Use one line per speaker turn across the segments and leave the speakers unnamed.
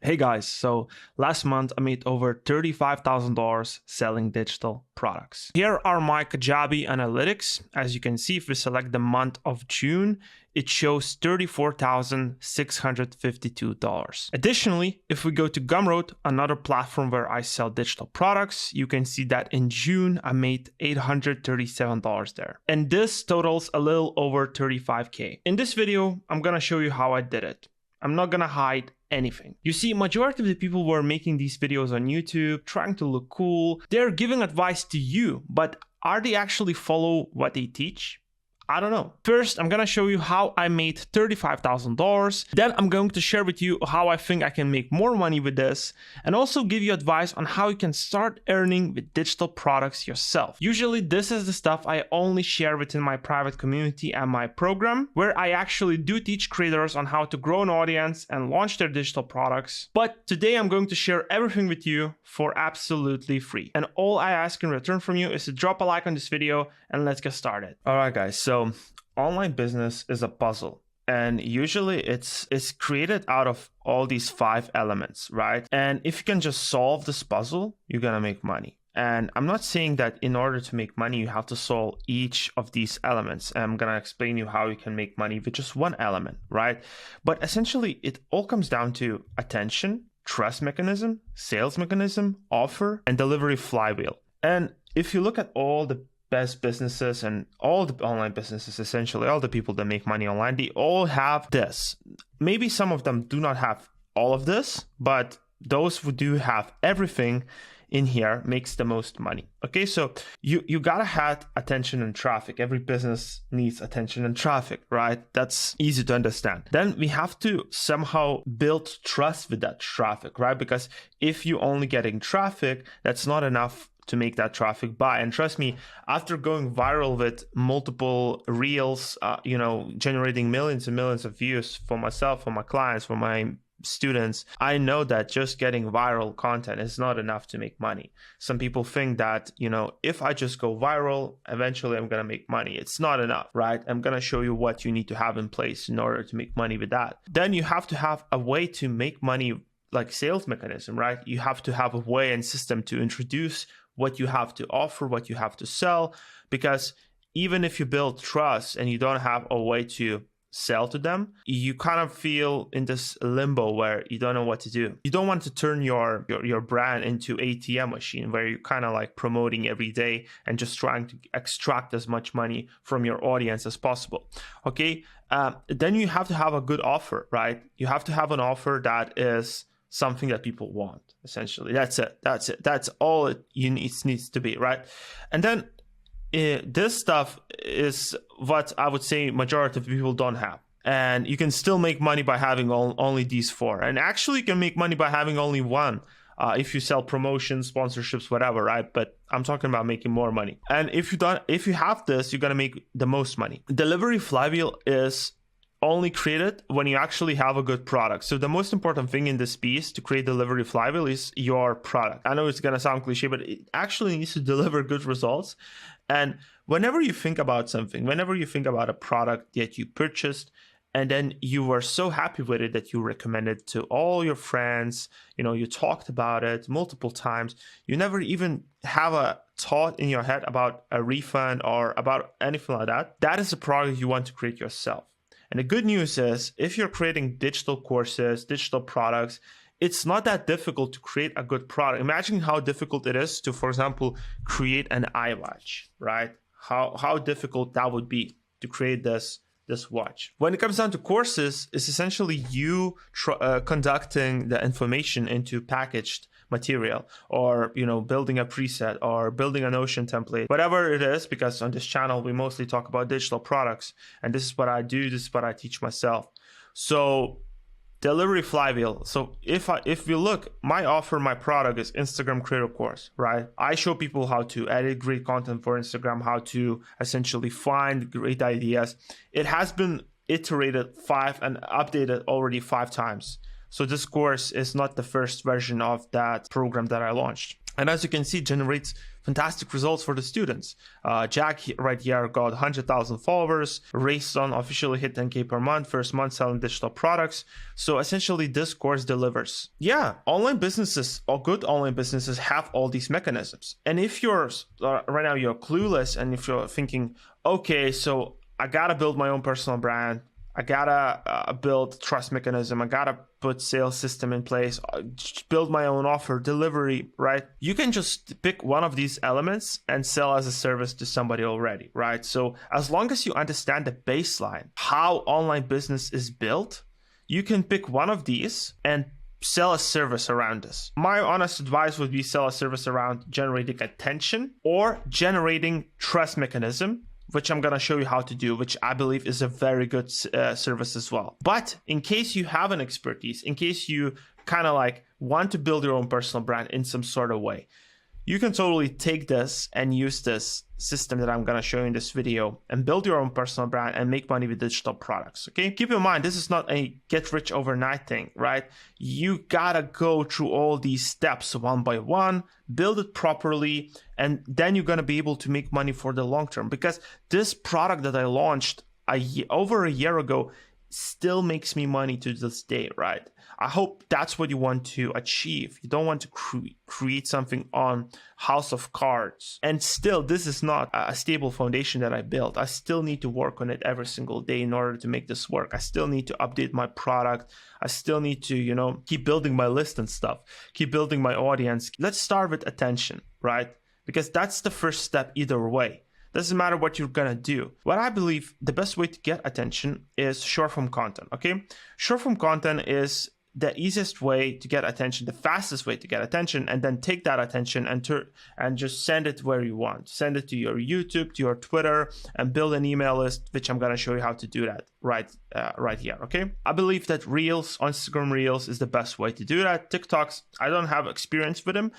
Hey guys, so last month I made over $35,000 selling digital products. Here are my Kajabi analytics. As you can see, if we select the month of June, it shows $34,652. Additionally, if we go to Gumroad, another platform where I sell digital products, you can see that in June I made $837 there. And this totals a little over 35K. In this video, I'm gonna show you how I did it. I'm not gonna hide anything. You see, majority of the people who are making these videos on YouTube, trying to look cool, they're giving advice to you, but are they actually follow what they teach? I don't know. First, I'm gonna show you how I made $35,000. Then I'm going to share with you how I think I can make more money with this, and also give you advice on how you can start earning with digital products yourself. Usually, this is the stuff I only share within my private community and my program, where I actually do teach creators on how to grow an audience and launch their digital products. But today, I'm going to share everything with you for absolutely free. And all I ask in return from you is to drop a like on this video, and let's get started. All right, guys. So online business is a puzzle, and usually it's created out of all these 5 elements, right? And if you can just solve this puzzle, you're gonna make money. And I'm not saying that in order to make money, you have to solve each of these elements. And I'm gonna explain you how you can make money with just one element, right? But essentially, it all comes down to attention, trust mechanism, sales mechanism, offer, and delivery flywheel. And if you look at all the best businesses and all the online businesses, essentially all the people that make money online, they all have this. Maybe some of them do not have all of this, but those who do have everything in here makes the most money. Okay, so you gotta have attention and traffic. Every business needs attention and traffic, right? That's easy to understand. Then we have to somehow build trust with that traffic, right? Because if you only getting traffic, that's not enough to make that traffic buy. And trust me, after going viral with multiple reels, generating millions and millions of views for myself, for my clients, for my students, I know that just getting viral content is not enough to make money. Some people think that, if I just go viral, eventually I'm going to make money. It's not enough, right? I'm going to show you what you need to have in place in order to make money with that. Then you have to have a way to make money, like sales mechanism, right? You have to have a way and system to introduce what you have to offer, what you have to sell, because even if you build trust and you don't have a way to sell to them, you kind of feel in this limbo where you don't know what to do. You don't want to turn your brand into ATM machine where you're kind of like promoting every day and just trying to extract as much money from your audience as possible. Okay, then you have to have a good offer, right? You have to have an offer that is something that people want, essentially. That's it. That's all it needs to be, right? And then this stuff is what I would say majority of people don't have. And you can still make money by having only these 4. And actually, you can make money by having only one if you sell promotions, sponsorships, whatever, right? But I'm talking about making more money. And if you have this, you're gonna make the most money. Delivery flywheel is only created when you actually have a good product. So the most important thing in this piece to create delivery flywheel is your product. I know it's going to sound cliche, but it actually needs to deliver good results. And whenever you think about something, whenever you think about a product that you purchased, and then you were so happy with it that you recommended it to all your friends, you talked about it multiple times, you never even have a thought in your head about a refund or about anything like that. That is a product you want to create yourself. And the good news is, if you're creating digital courses, digital products, it's not that difficult to create a good product. Imagine how difficult it is to, for example, create an iWatch, right? How difficult that would be to create this watch. When it comes down to courses, it's essentially you conducting the information into packaged material, or building a preset or building a Notion template, whatever it is, because on this channel we mostly talk about digital products, and this is what I do, this is what I teach myself. So delivery flywheel. So if we look, my offer, my product is Instagram Creator Course, right? I show people how to edit great content for Instagram, how to essentially find great ideas. It has been iterated and updated already 5 times. So this course is not the first version of that program that I launched. And as you can see, generates fantastic results for the students. Jack right here got 100,000 followers. Rayson officially hit 10K per month, first month selling digital products. So essentially this course delivers. Yeah, online businesses, or good online businesses, have all these mechanisms. And if you're right now you're clueless, and if you're thinking, okay, so I gotta build my own personal brand, I gotta build trust mechanism, I gotta put sales system in place, build my own offer, delivery, right? You can just pick one of these elements and sell as a service to somebody already, right? So as long as you understand the baseline, how online business is built, you can pick one of these and sell a service around this. My honest advice would be sell a service around generating attention or generating trust mechanism, which I'm going to show you how to do, which I believe is a very good service as well. But in case you have an expertise, in case you kind of like want to build your own personal brand in some sort of way, you can totally take this and use this system that I'm going to show you in this video and build your own personal brand and make money with digital products. Okay, keep in mind, this is not a get rich overnight thing, right? You gotta go through all these steps one by one, build it properly, and then you're going to be able to make money for the long term. Because this product that I launched over a year ago still makes me money to this day, right? I hope that's what you want to achieve. You don't want to create something on house of cards. And still, this is not a stable foundation that I built. I still need to work on it every single day in order to make this work. I still need to update my product. I still need to, keep building my list and stuff, keep building my audience. Let's start with attention, right? Because that's the first step either way. Doesn't matter what you're gonna do. What I believe the best way to get attention is short form content, okay? Short form content is the easiest way to get attention, the fastest way to get attention, and then take that attention and just send it where you want. Send it to your YouTube, to your Twitter, and build an email list, which I'm gonna show you how to do that right here, okay? I believe that Reels, Instagram Reels is the best way to do that. TikToks, I don't have experience with them,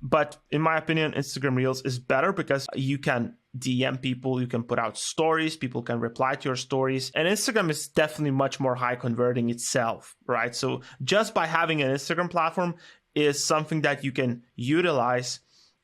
but in my opinion, Instagram Reels is better because you can DM people, you can put out stories, people can reply to your stories, and Instagram is definitely much more high converting itself, right? So just by having an Instagram platform is something that you can utilize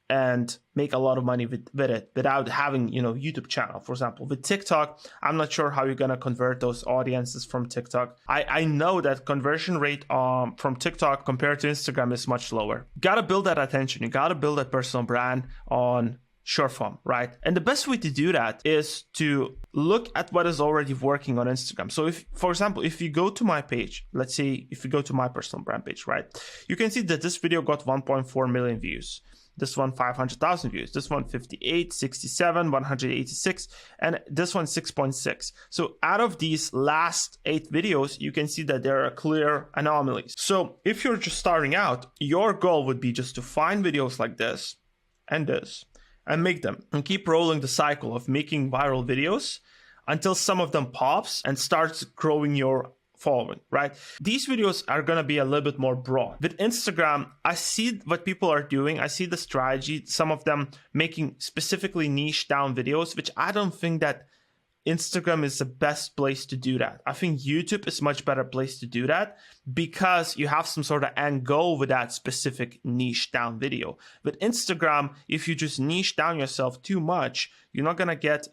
and make a lot of money with it without having, YouTube channel. For example, with TikTok, I'm not sure how you're going to convert those audiences from TikTok. I know that conversion rate from TikTok compared to Instagram is much lower. You got to build that attention. You got to build that personal brand on short form, right? And the best way to do that is to look at what is already working on Instagram. So if, for example, if you go to my page, let's say if you go to my personal brand page, right? You can see that this video got 1.4 million views. This one 500,000 views. This one 58, 67, 186, and this one 6.6. So out of these last 8 videos, you can see that there are clear anomalies. So if you're just starting out, your goal would be just to find videos like this and this, and make them and keep rolling the cycle of making viral videos until some of them pops and starts growing your following, right? These videos are going to be a little bit more broad. With Instagram, I see what people are doing. I see the strategy, some of them making specifically niche down videos, which I don't think that Instagram is the best place to do that. I think YouTube is a much better place to do that because you have some sort of end goal with that specific niche down video. With Instagram, if you just niche down yourself too much, you're not going to get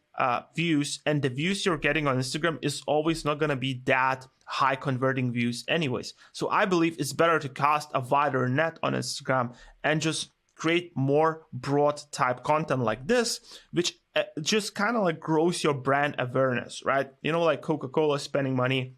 views, and the views you're getting on Instagram is always not going to be that high converting views anyways. So I believe it's better to cast a wider net on Instagram and just create more broad type content like this, which just kind of like grows your brand awareness, right? Like Coca-Cola spending money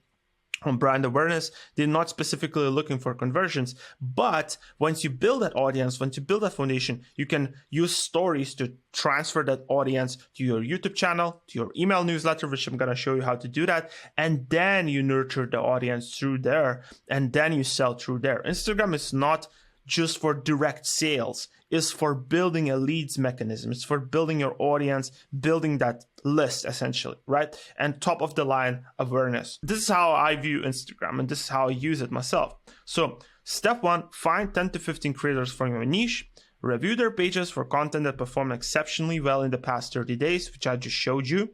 on brand awareness, they're not specifically looking for conversions. But once you build that audience, once you build that foundation, you can use stories to transfer that audience to your YouTube channel, to your email newsletter, which I'm going to show you how to do that. And then you nurture the audience through there, and then you sell through there. Instagram is not just for direct sales, is for building a leads mechanism. It's for building your audience, building that list essentially, right? And top of the line awareness. This is how I view Instagram, and this is how I use it myself. So step 1, find 10 to 15 creators from your niche, review their pages for content that performed exceptionally well in the past 30 days, which I just showed you.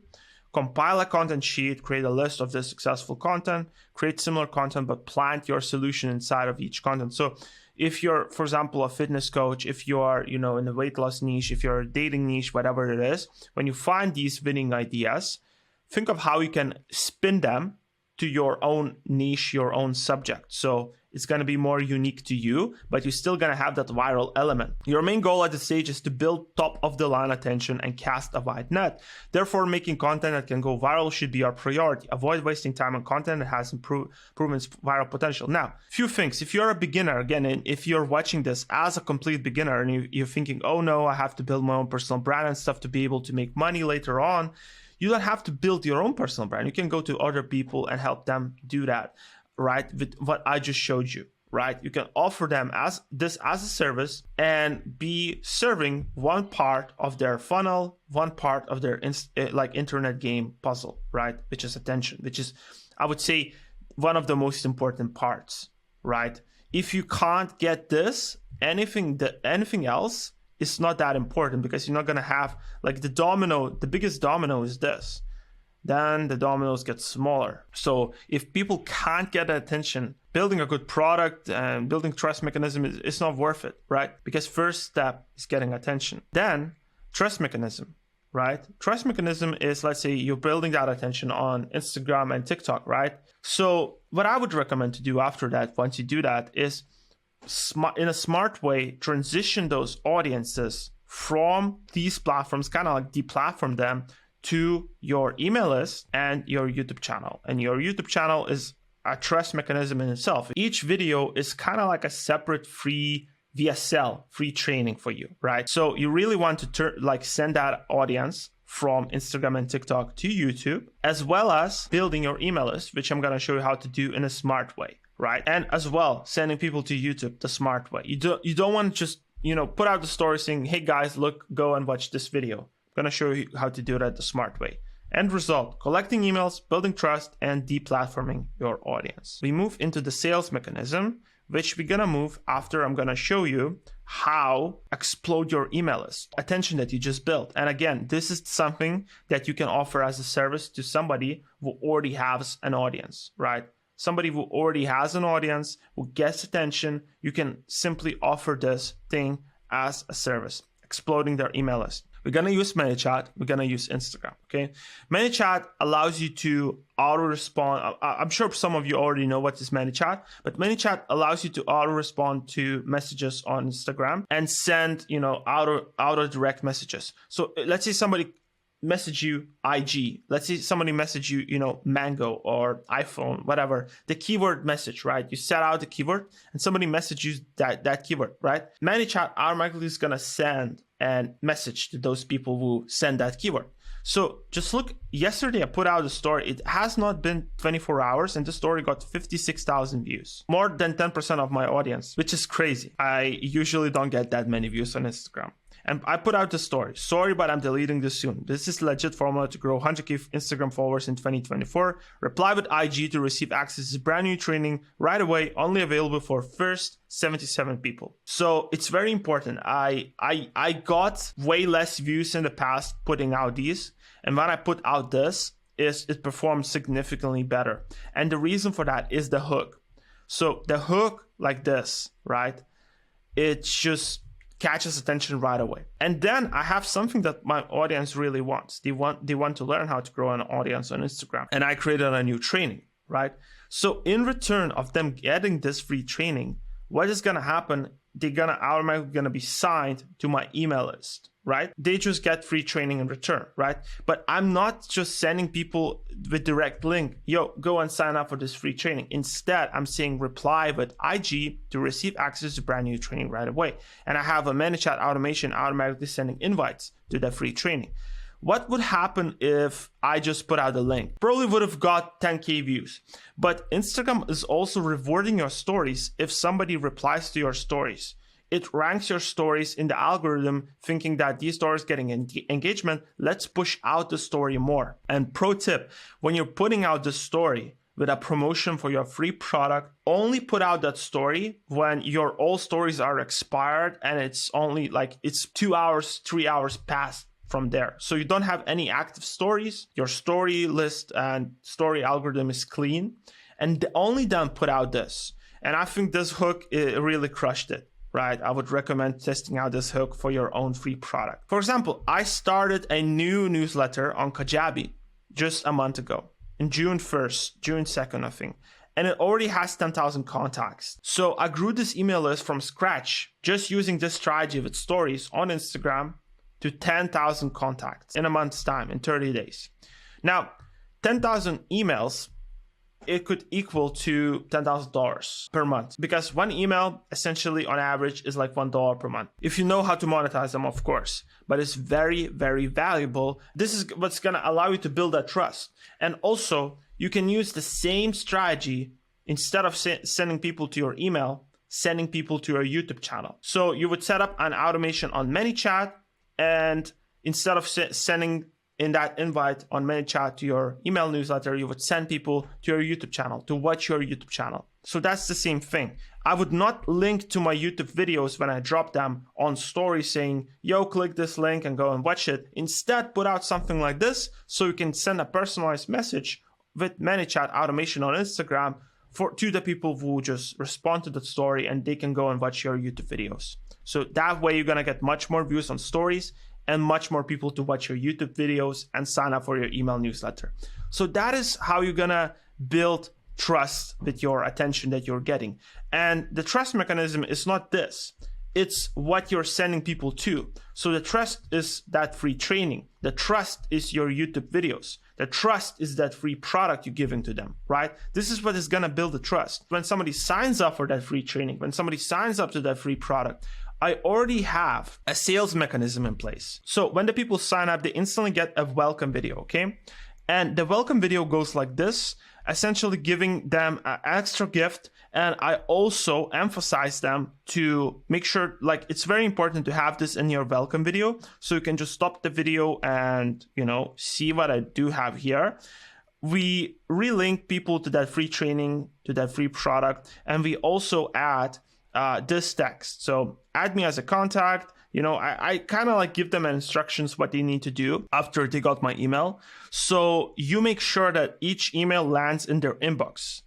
compile a content sheet, create a list of the successful content, create similar content, but plant your solution inside of each content. So if you're, for example, a fitness coach, if you are, in the weight loss niche, if you're a dating niche, whatever it is, when you find these winning ideas, think of how you can spin them to your own niche, your own subject. So it's going to be more unique to you, but you're still going to have that viral element. Your main goal at this stage is to build top of the line attention and cast a wide net. Therefore, making content that can go viral should be our priority. Avoid wasting time on content that has proven its viral potential. Now, few things. If you're a beginner, again, and if you're watching this as a complete beginner and you're thinking, oh no, I have to build my own personal brand and stuff to be able to make money later on, you don't have to build your own personal brand. You can go to other people and help them do that, right? With what I just showed you, right? You can offer them as a service and be serving one part of their funnel, one part of their internet game puzzle, right? Which is attention, which is, I would say, one of the most important parts, right? If you can't get this, anything else, it's not that important, because you're not going to have the biggest domino is this. Then the dominoes get smaller. So if people can't get attention, building a good product and building trust mechanism is not worth it, right? Because first step is getting attention. Then trust mechanism, right? Trust mechanism is, let's say you're building that attention on Instagram and TikTok, right? So what I would recommend to do after that, once you do that, is in a smart way, transition those audiences from these platforms, kind of like deplatform them, to your email list and your YouTube channel. And your YouTube channel is a trust mechanism in itself. Each video is kind of like a separate free VSL, free training for you, right? So you really want to send that audience from Instagram and TikTok to YouTube, as well as building your email list, which I'm going to show you how to do in a smart way, right? And as well, sending people to YouTube the smart way. You don't want to just, put out the story saying, hey guys, look, go and watch this video. I'm going to show you how to do that the smart way. End result, collecting emails, building trust, and deplatforming your audience. We move into the sales mechanism, which we're going to move after I'm going to show you how explode your email list, attention that you just built. And again, this is something that you can offer as a service to somebody who already has an audience, right? Somebody who already has an audience, who gets attention, you can simply offer this thing as a service, exploding their email list. We're going to use ManyChat. We're going to use Instagram, okay? ManyChat allows you to auto-respond. I'm sure some of you already know what is ManyChat, but ManyChat allows you to auto-respond to messages on Instagram and send, auto-direct messages. So let's say somebody message you IG. Let's say somebody message you, Mango or iPhone, whatever, the keyword message, right? You set out the keyword and somebody messages that keyword, right? ManyChat automatically is going to send a message to those people who send that keyword. So just look, yesterday I put out a story. It has not been 24 hours and the story got 56,000 views, more than 10% of my audience, which is crazy. I usually don't get that many views on Instagram. And I put out the story. Sorry, but I'm deleting this soon. This is legit formula to grow 100k Instagram followers in 2024. Reply with IG to receive access to brand new training right away, only available for first 77 people. So it's very important. I got way less views in the past putting out these. And when I put out this, it performs significantly better. And the reason for that is the hook. So the hook like this, right? It's just catches attention right away. And then I have something that my audience really wants. They want to learn how to grow an audience on Instagram. And I created a new training, right? So in return of them getting this free training, what is going to happen? They're automatically going to be signed to my email list, right? They just get free training in return, right? But I'm not just sending people with direct link, yo, go and sign up for this free training. Instead, I'm saying reply with IG to receive access to brand new training right away. And I have a ManyChat automation automatically sending invites to that free training. What would happen if I just put out a link? Probably would have got 10k views. But Instagram is also rewarding your stories if somebody replies to your stories. It ranks your stories in the algorithm thinking that these stories getting engagement, let's push out the story more. And pro tip, when you're putting out the story with a promotion for your free product, only put out that story when your all stories are expired and it's only it's 2 hours, 3 hours past from there. So you don't have any active stories. Your story list and story algorithm is clean. And only then put out this. And I think this hook, it really crushed it, right? I would recommend testing out this hook for your own free product. For example, I started a new newsletter on Kajabi just a month ago, in June 1st, June 2nd, I think. And it already has 10,000 contacts. So I grew this email list from scratch, just using this strategy with stories on Instagram, to 10,000 contacts in a month's time, in 30 days. Now, 10,000 emails, it could equal to $10,000 per month, because one email essentially on average is like $1 per month. If you know how to monetize them, of course, but it's very, very valuable. This is what's going to allow you to build that trust. And also, you can use the same strategy instead of sending people to your email, sending people to your YouTube channel. So you would set up an automation on ManyChat, and instead of sending in that invite on ManyChat to your email newsletter, you would send people to your YouTube channel to watch your YouTube channel. So that's the same thing. I would not link to my YouTube videos when I drop them on stories saying, yo, click this link and go and watch it. Instead, put out something like this so you can send a personalized message with ManyChat automation on Instagram to the people who just respond to the story, and they can go and watch your YouTube videos. So that way you're going to get much more views on stories and much more people to watch your YouTube videos and sign up for your email newsletter. So that is how you're going to build trust with your attention that you're getting. And the trust mechanism is not this. It's what you're sending people to. So the trust is that free training. The trust is your YouTube videos. The trust is that free product you're giving to them, right? This is what is going to build the trust. When somebody signs up for that free training, when somebody signs up to that free product, I already have a sales mechanism in place. So when the people sign up, they instantly get a welcome video, okay? And the welcome video goes like this, essentially giving them an extra gift. And I also emphasize them to make sure, like, it's very important to have this in your welcome video. So you can just stop the video and, see what I do have here. We relink people to that free training, to that free product. And we also add this text. So add me as a contact. I kind of like give them instructions what they need to do after they got my email. So you make sure that each email lands in their inbox,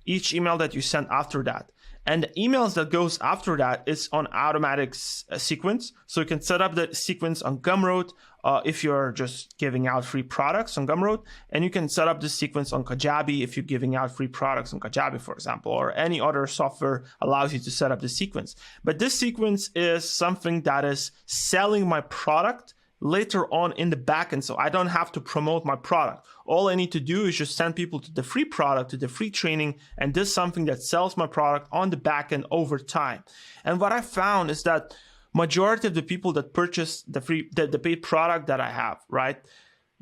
each email that you send after that. And the emails that goes after that is on automatic sequence. So you can set up the sequence on Gumroad if you're just giving out free products on Gumroad. And you can set up the sequence on Kajabi if you're giving out free products on Kajabi, for example, or any other software allows you to set up the sequence. But this sequence is something that is selling my product later on in the backend, so I don't have to promote my product. All I need to do is just send people to the free product, to the free training, and this is something that sells my product on the backend over time. And what I found is that majority of the people that purchase the paid product that I have, right?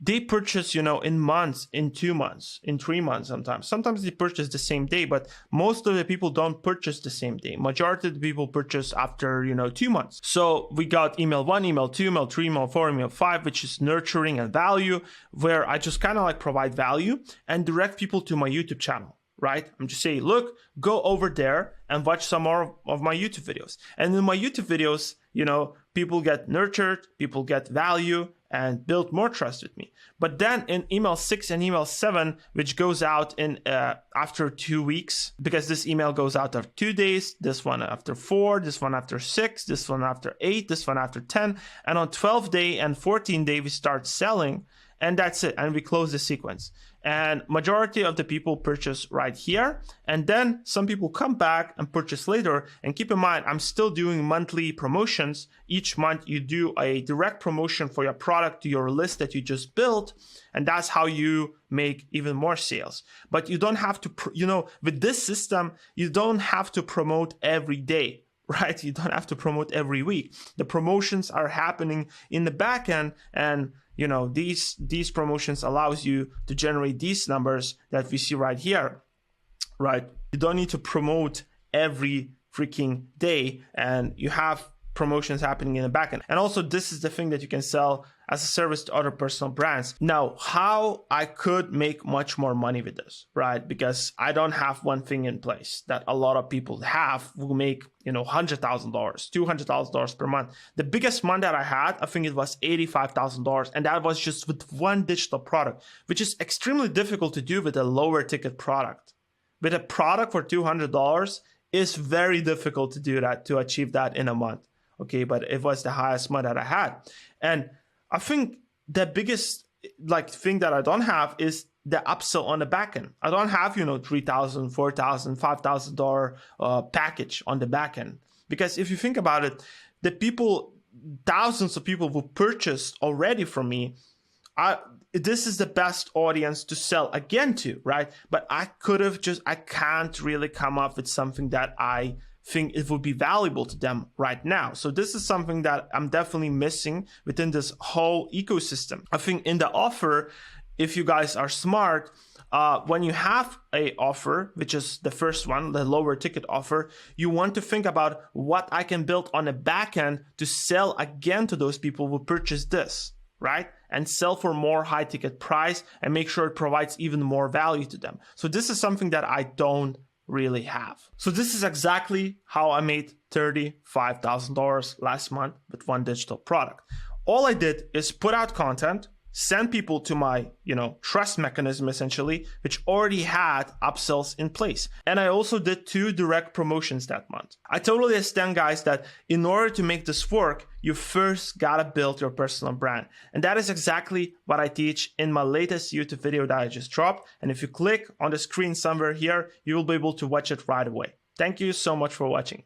They purchase, in months, in 2 months, in 3 months sometimes. Sometimes they purchase the same day, but most of the people don't purchase the same day. Majority of the people purchase after, 2 months. So we got email 1, email 2, email 3, email 4, email 5, which is nurturing and value, where I just kind of like provide value and direct people to my YouTube channel, right? I'm just saying, look, go over there and watch some more of my YouTube videos. And in my YouTube videos, people get nurtured, people get value, and build more trust with me. But then in email 6 and email 7, which goes out in after 2 weeks, because this email goes out after 2 days, this one after 4, this one after 6, this one after 8, this one after 10, and on 12th day and 14th day we start selling, and that's it, and we close the sequence. And majority of the people purchase right here, and then some people come back and purchase later. And keep in mind, I'm still doing monthly promotions. Each month you do a direct promotion for your product to your list that you just built, and that's how you make even more sales. But you don't have to, with this system, you don't have to promote every day, right? You don't have to promote every week. The promotions are happening in the back end, and these promotions allows you to generate these numbers that we see right here, right? You don't need to promote every freaking day, and you have promotions happening in the backend. And also this is the thing that you can sell as a service to other personal brands. Now, how I could make much more money with this, right? Because I don't have one thing in place that a lot of people have who make, $100,000, $200,000 per month. The biggest month that I had, I think it was $85,000. And that was just with one digital product, which is extremely difficult to do with a lower ticket product. With a product for $200, it's very difficult to do that, to achieve that in a month. Okay, but it was the highest month that I had. And I think the biggest thing that I don't have is the upsell on the back end. I don't have, $3,000, $4,000, $5,000 package on the back end. Because if you think about it, the people, thousands of people who purchased already from me, this is the best audience to sell again to, right? But I can't really come up with something that I think it would be valuable to them right now. So this is something that I'm definitely missing within this whole ecosystem. I think in the offer, if you guys are smart, when you have a offer, which is the first one, the lower ticket offer, you want to think about what I can build on the back end to sell again to those people who purchase this, right? And sell for more high ticket price and make sure it provides even more value to them. So this is something that I don't really have. So this is exactly how I made $35,000 last month with one digital product. All I did is put out content, send people to my, trust mechanism essentially, which already had upsells in place. And I also did 2 direct promotions that month. I totally understand, guys, that in order to make this work, you first gotta build your personal brand. And that is exactly what I teach in my latest YouTube video that I just dropped. And if you click on the screen somewhere here, you will be able to watch it right away. Thank you so much for watching.